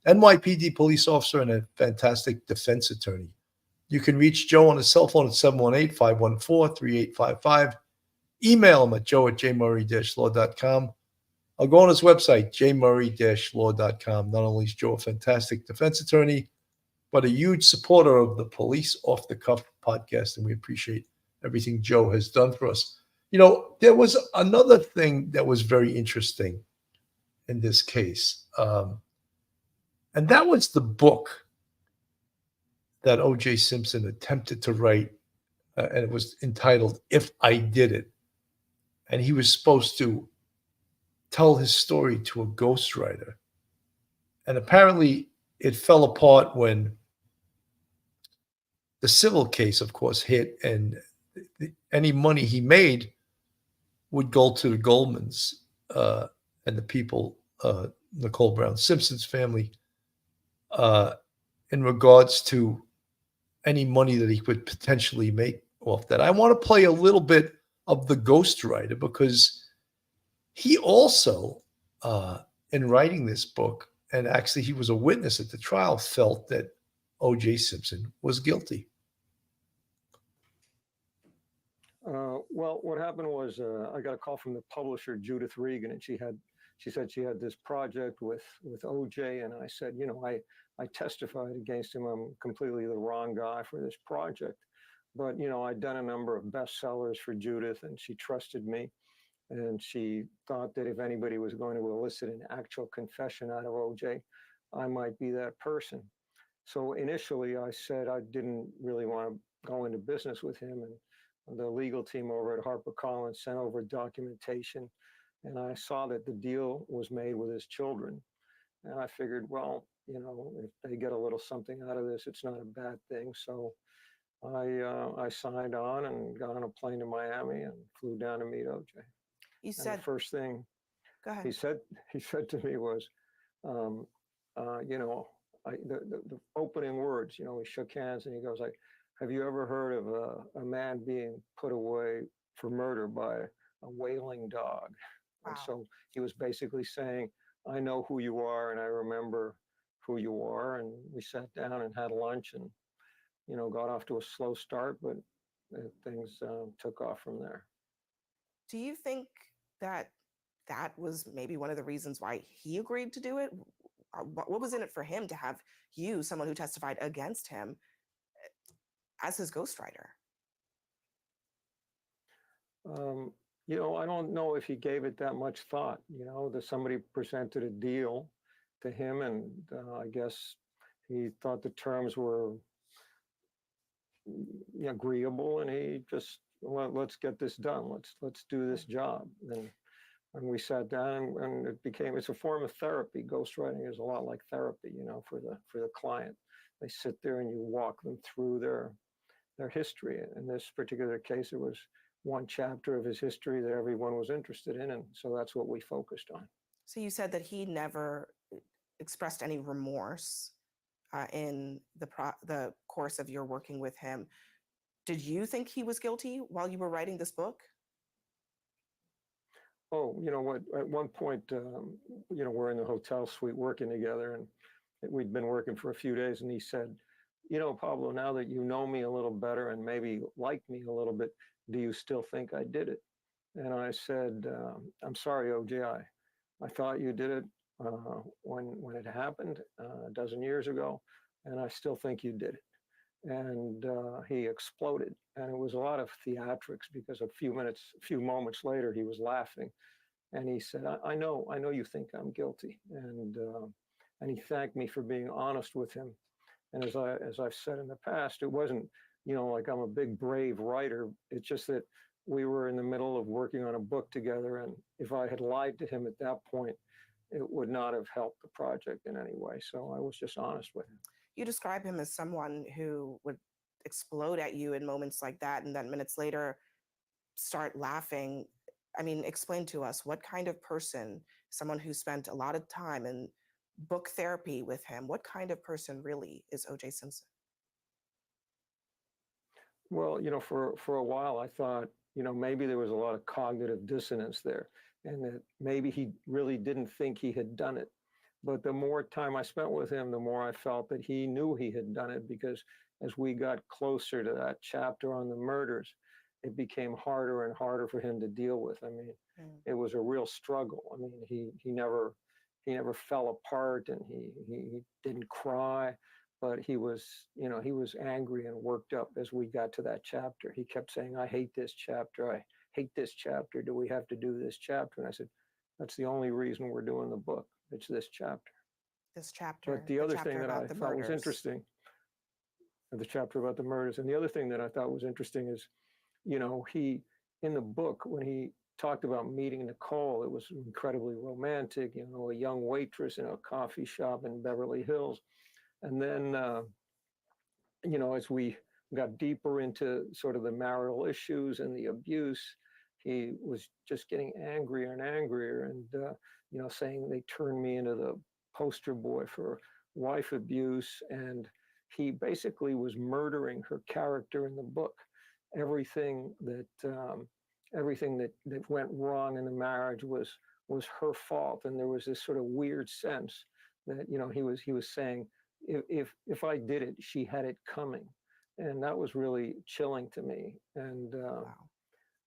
[SPEAKER 1] NYPD police officer and a fantastic defense attorney. You can reach Joe on his cell phone at 718-514-3855. Email him at joe@jmurray-law.com. I'll go on his website, jmurray-law.com. Not only is Joe a fantastic defense attorney, but a huge supporter of the Police Off the Cuff podcast, and we appreciate everything Joe has done for us. You know, there was another thing that was very interesting in this case, and that was the book that OJ Simpson attempted to write, and it was entitled If I Did It. And he was supposed to tell his story to a ghostwriter. And apparently it fell apart when the civil case, of course, hit, and any money he made would go to the Goldmans and the people, Nicole Brown Simpson's family, in regards to any money that he could potentially make off that. I want to play a little bit of the ghostwriter because he also, in writing this book, and actually he was a witness at the trial, felt that OJ Simpson was guilty.
[SPEAKER 11] Well, what happened was I got a call from the publisher, Judith Regan, and she said she had this project with OJ, and I said, you know, I testified against him. I'm completely the wrong guy for this project. But, you know, I'd done a number of bestsellers for Judith, and she trusted me. And she thought that if anybody was going to elicit an actual confession out of OJ, I might be that person. So initially, I said I didn't really want to go into business with him. And the legal team over at HarperCollins sent over documentation. And I saw that the deal was made with his children. And I figured, well, you know, if they get a little something out of this, it's not a bad thing. So I signed on and got on a plane to Miami and flew down to meet OJ.
[SPEAKER 12] You
[SPEAKER 11] And
[SPEAKER 12] said,
[SPEAKER 11] the first thing
[SPEAKER 12] go ahead.
[SPEAKER 11] he said to me was, you know, the opening words, you know, we shook hands and he goes like, have you ever heard of a man being put away for murder by a wailing dog?
[SPEAKER 12] Wow.
[SPEAKER 11] And so he was basically saying, I know who you are and I remember who you are. And we sat down and had lunch and, you know, got off to a slow start, but things took off from there.
[SPEAKER 12] Do you think that was maybe one of the reasons why he agreed to do it? What was in it for him to have you, someone who testified against him, as his ghostwriter?
[SPEAKER 11] You know, I don't know if he gave it that much thought. You know, that somebody presented a deal to him, and I guess he thought the terms were agreeable, and he just, well, let's get this done. Let's do this job. And we sat down, and it's a form of therapy. Ghostwriting is a lot like therapy, you know, for the client. They sit there and you walk them through their history. In this particular case, it was one chapter of his history that everyone was interested in, and so that's what we focused on.
[SPEAKER 12] So you said that he never expressed any remorse in the course of your working with him. Did you think he was guilty while you were writing this book?
[SPEAKER 11] Oh, you know what? At one point, you know, we're in the hotel suite working together, and we'd been working for a few days, and he said, you know, Pablo, now that you know me a little better and maybe like me a little bit, do you still think I did it? And I said, I'm sorry, OJ, I thought you did it when it happened a dozen years ago, and I still think you did it. And he exploded, and it was a lot of theatrics because a few moments later, he was laughing, and he said, I know you think I'm guilty, and he thanked me for being honest with him. And as I've said in the past, it wasn't, you know, like I'm a big brave writer. It's just that we were in the middle of working on a book together, and if I had lied to him at that point, it would not have helped the project in any way. So I was just honest with him.
[SPEAKER 12] You describe him as someone who would explode at you in moments like that, and then minutes later start laughing. I mean, explain to us what kind of person, someone who spent a lot of time in book therapy with him, what kind of person really is OJ Simpson?
[SPEAKER 11] Well, for a while, I thought, maybe there was a lot of cognitive dissonance there, and that maybe he really didn't think he had done it. But the more time I spent with him, the more I felt that he knew he had done it, because as we got closer to that chapter on the murders, it became harder and harder for him to deal with. I mean, it was a real struggle. I mean, he never fell apart, and he didn't cry, but he was angry and worked up as we got to that chapter. He kept saying, "I hate this chapter. I hate this chapter. Do we have to do this chapter?" And I said, "That's the only reason we're doing the book. It's this chapter."
[SPEAKER 12] This chapter.
[SPEAKER 11] But the other
[SPEAKER 12] chapter
[SPEAKER 11] thing that
[SPEAKER 12] about
[SPEAKER 11] I
[SPEAKER 12] the
[SPEAKER 11] thought was
[SPEAKER 12] murders.
[SPEAKER 11] interesting, the chapter about the murders, and the other thing that I thought was interesting is, he, in the book, when he talked about meeting Nicole, it was incredibly romantic, a young waitress in a coffee shop in Beverly Hills. And then, as we got deeper into sort of the marital issues and the abuse, he was just getting angrier and angrier, and, saying they turned me into the poster boy for wife abuse. And he basically was murdering her character in the book. Everything that went wrong in the marriage was her fault, and there was this sort of weird sense that he was saying, if I did it, she had it coming, and that was really chilling to me. And
[SPEAKER 12] Wow.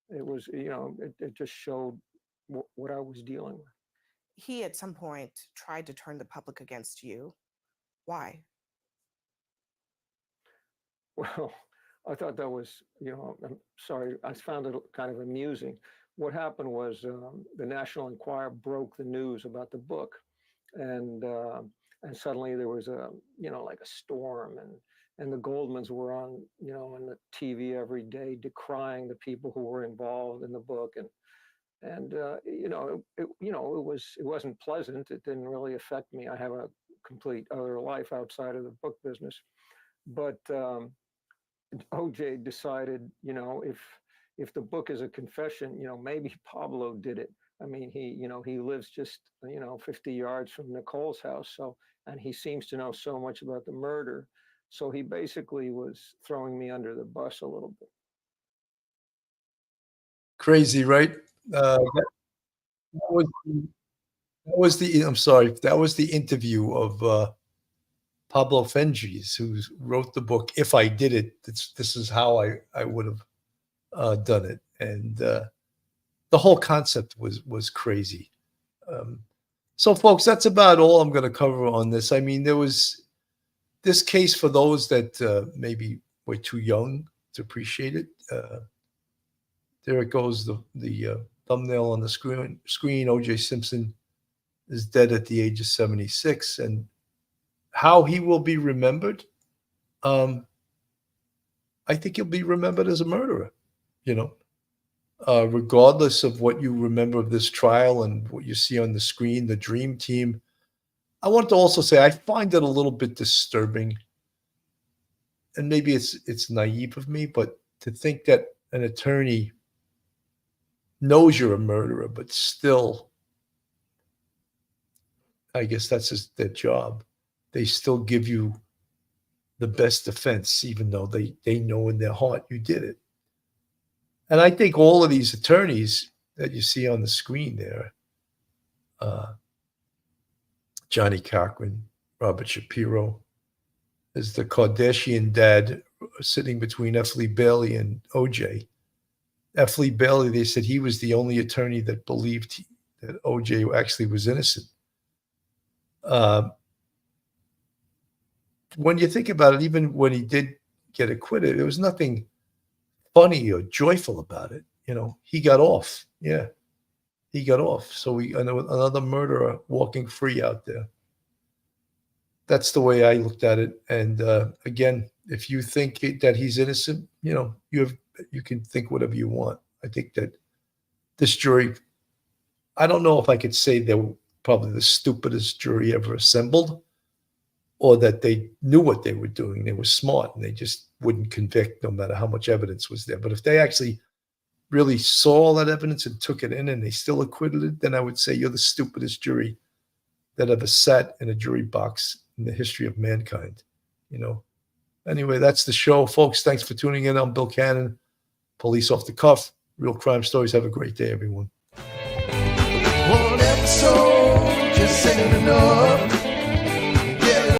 [SPEAKER 11] it was it just showed what I was dealing with.
[SPEAKER 12] He at some point tried to turn the public against you. Why?
[SPEAKER 11] Well, I thought that was, I'm sorry, I found it kind of amusing. What happened was the National Enquirer broke the news about the book, and suddenly there was like a storm, and the Goldmans were on, on the TV every day decrying the people who were involved in the book, and it wasn't pleasant. It didn't really affect me. I have a complete other life outside of the book business, but OJ decided, if the book is a confession, maybe Pablo did it. I mean, he lives just, 50 yards from Nicole's house. So, and he seems to know so much about the murder. So he basically was throwing me under the bus a little bit.
[SPEAKER 1] Crazy, right? I'm sorry, that was the interview of Pablo Fenges, who wrote the book. If I did it, this is how I would have done it, and the whole concept was crazy. So, folks, that's about all I'm going to cover on this. I mean, there was this case for those that maybe were too young to appreciate it. There it goes, the thumbnail on the screen. OJ Simpson is dead at the age of 76, and how he will be remembered, I think he'll be remembered as a murderer, regardless of what you remember of this trial and what you see on the screen, the dream team. I want to also say I find it a little bit disturbing, and maybe it's naive of me, but to think that an attorney knows you're a murderer, but still, I guess that's their job. They still give you the best defense, even though they know in their heart you did it. And I think all of these attorneys that you see on the screen there, Johnny Cochran, Robert Shapiro, is the Kardashian dad sitting between F. Lee Bailey and OJ. F. Lee Bailey, they said he was the only attorney that believed that OJ actually was innocent. When you think about it, even when he did get acquitted, there was nothing funny or joyful about it. He got off. Yeah, he got off. So another murderer walking free out there. That's the way I looked at it. And again, if you think that he's innocent, you can think whatever you want. I think that this jury, I don't know if I could say they were probably the stupidest jury ever assembled, or that they knew what they were doing. They were smart, and they just wouldn't convict no matter how much evidence was there. But if they actually really saw all that evidence and took it in and they still acquitted it, then I would say you're the stupidest jury that ever sat in a jury box in the history of mankind, you know. Anyway, that's the show, folks. Thanks for tuning in. I'm Bill Cannon, Police Off the Cuff, Real Crime Stories. Have a great day, everyone.
[SPEAKER 13] One episode just ain't enough.